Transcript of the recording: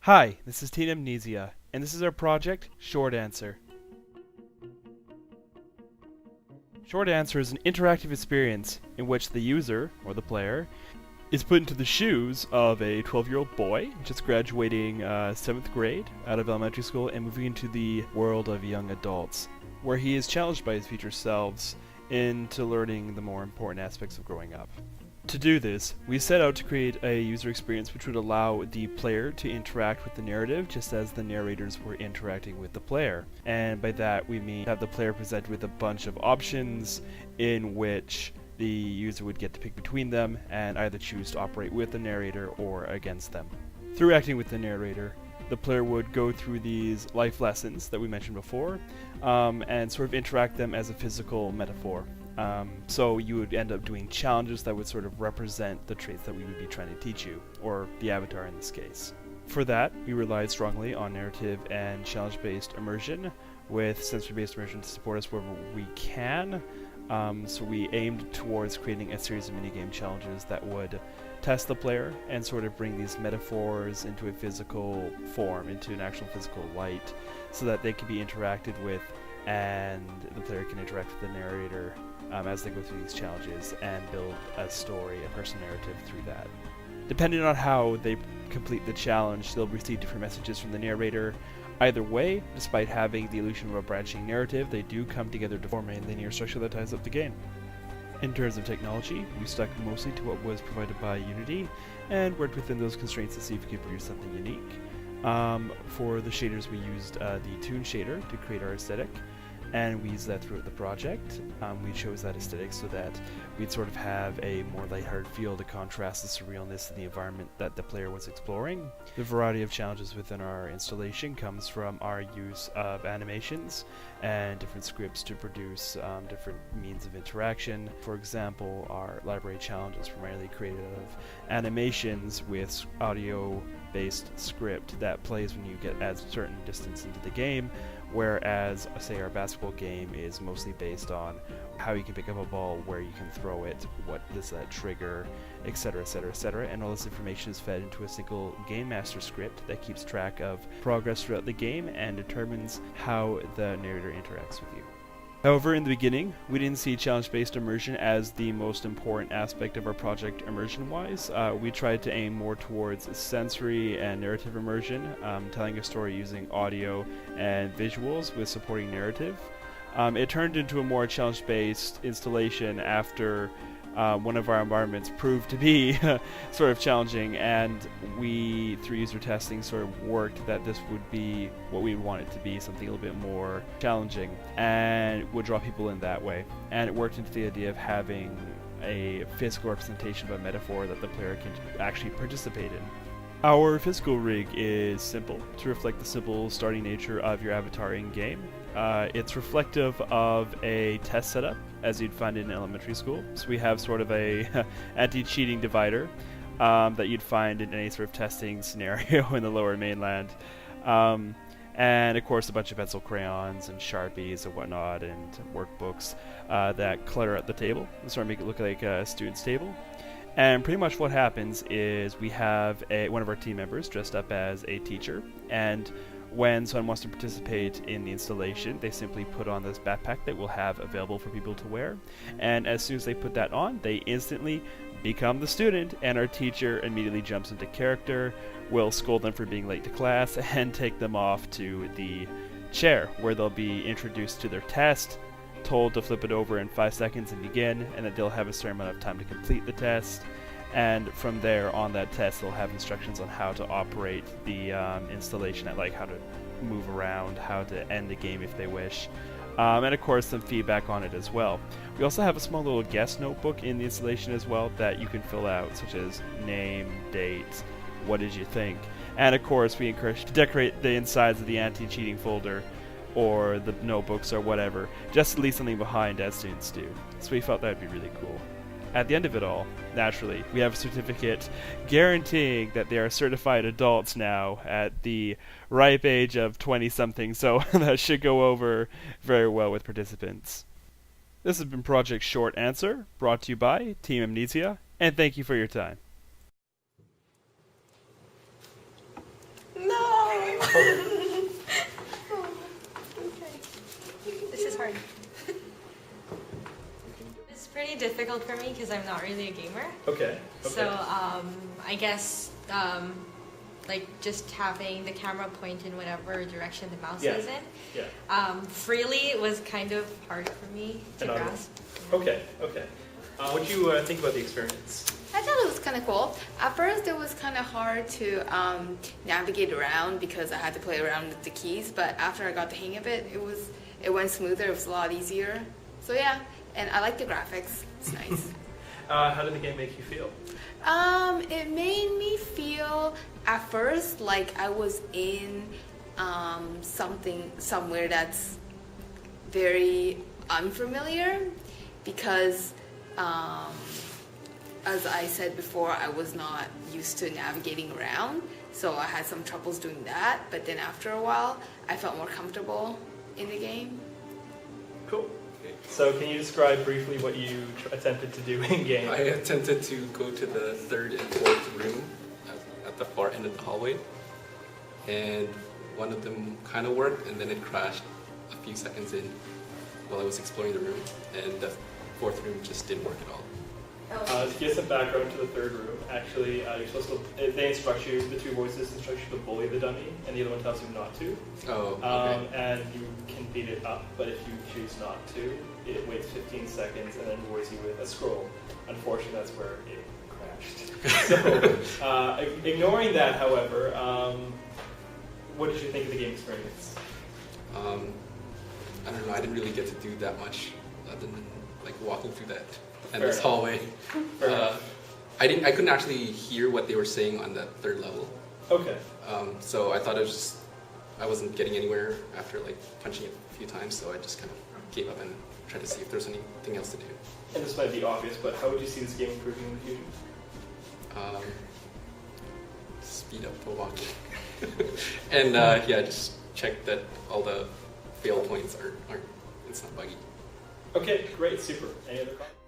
Hi, this is Teen Amnesia, and this is our project, Short Answer. Short Answer is an interactive experience in which the user, or the player, is put into the shoes of a 12-year-old boy just graduating 7th grade out of elementary school and moving into the world of young adults, where he is challenged by his future selves into learning the more important aspects of growing up. To do this, we set out to create a user experience which would allow the player to interact with the narrative just as the narrators were interacting with the player. And by that we mean have the player presented with a bunch of options in which the user would get to pick between them and either choose to operate with the narrator or against them. Through acting with the narrator, the player would go through these life lessons that we mentioned before and sort of interact them as a physical metaphor. So you would end up doing challenges that would sort of represent the traits that we would be trying to teach you, or the avatar in this case. For that, we relied strongly on narrative and challenge-based immersion, with sensory-based immersion to support us wherever we can. So we aimed towards creating a series of minigame challenges that would test the player and sort of bring these metaphors into a physical form, into an actual physical light, so that they can be interacted with and the player can interact with the narrator as they go through these challenges and build a story, a personal narrative through that. Depending on how they complete the challenge, they'll receive different messages from the narrator. Either way, despite having the illusion of a branching narrative, they do come together to form a linear structure that ties up the game. In terms of technology, we stuck mostly to what was provided by Unity and worked within those constraints to see if we could produce something unique. For the shaders, we used the Toon shader to create our aesthetic, and we used that throughout the project. We chose that aesthetic so that we'd sort of have a more lighthearted feel to contrast the surrealness of the environment that the player was exploring. The variety of challenges within our installation comes from our use of animations and different scripts to produce different means of interaction. For example, our library challenge is primarily created out of animations with audio-based script that plays when you get a certain distance into the game, whereas, say, our basketball game is mostly based on how you can pick up a ball, where you can throw it, what does that trigger, etc, etc, etc, and all this information is fed into a single game master script that keeps track of progress throughout the game and determines how the narrator interacts with you. However, in the beginning, we didn't see challenge-based immersion as the most important aspect of our project immersion-wise. We tried to aim more towards sensory and narrative immersion, telling a story using audio and visuals with supporting narrative. It turned into a more challenge-based installation after one of our environments proved to be sort of challenging, and we, through user testing, sort of worked that this would be what we want it to be, something a little bit more challenging, and would draw people in that way. And it worked into the idea of having a physical representation of a metaphor that the player can actually participate in. Our physical rig is simple, to reflect the simple starting nature of your avatar in-game. It's reflective of a test setup, as you'd find in elementary school. So we have sort of a anti-cheating divider that you'd find in any sort of testing scenario in the lower mainland. And of course a bunch of pencil crayons and Sharpies and whatnot and workbooks that clutter at the table and sort of make it look like a student's table. And pretty much what happens is we have one of our team members dressed up as a teacher, and when someone wants to participate in the installation, they simply put on this backpack that we'll have available for people to wear. And as soon as they put that on, they instantly become the student, and our teacher immediately jumps into character, will scold them for being late to class, and take them off to the chair, where they'll be introduced to their test, told to flip it over in 5 seconds and begin, and that they'll have a certain amount of time to complete the test. And from there, on that test, they'll have instructions on how to operate the installation, like how to move around, how to end the game if they wish, and of course some feedback on it as well. We also have a small little guest notebook in the installation as well that you can fill out, such as name, date, what did you think, and of course we encourage you to decorate the insides of the anti-cheating folder or the notebooks or whatever, just to leave something behind as students do. So we felt that would be really cool. At the end of it all, naturally, we have a certificate guaranteeing that they are certified adults now at the ripe age of 20-something, so that should go over very well with participants. This has been Project Short Answer, brought to you by Team Amnesia, and thank you for your time. No! Okay. This is hard. It's pretty difficult for me because I'm not really a gamer. Okay. So I guess like just having the camera point in whatever direction the mouse is in. Freely was kind of hard for me to grasp. Okay. What do you think about the experience? I thought it was kind of cool. At first it was kind of hard to navigate around because I had to play around with the keys, but after I got the hang of it, it went smoother, it was a lot easier. So yeah, and I like the graphics, it's nice. How did the game make you feel? It made me feel at first like I was in somewhere that's very unfamiliar because as I said before, I was not used to navigating around, so I had some troubles doing that, but then after a while I felt more comfortable in the game. Cool. So can you describe briefly what you attempted to do in game? I attempted to go to the third and fourth room at the far end of the hallway, and one of them kind of worked, and then it crashed a few seconds in while I was exploring the room, and the fourth room just didn't work at all. To give some background to the third room, actually, you're supposed to. They instruct you. The two voices instruct you to bully the dummy, and the other one tells you not to. Oh, okay. And you can beat it up, but if you choose not to, it waits 15 seconds and then rewards you with a scroll. Unfortunately, that's where it crashed. So, ignoring that, however, what did you think of the game experience? I don't know. I didn't really get to do that much other than like walking through that endless hallway. I couldn't actually hear what they were saying on that third level. Okay. So I thought I wasn't getting anywhere after like punching it a few times, so I just kind of gave up and tried to see if there's anything else to do. And this might be obvious, but how would you see this game improving in the future? Speed up the walking. And just check that all the fail points aren't it's not buggy. Okay, great, super. Any other comments?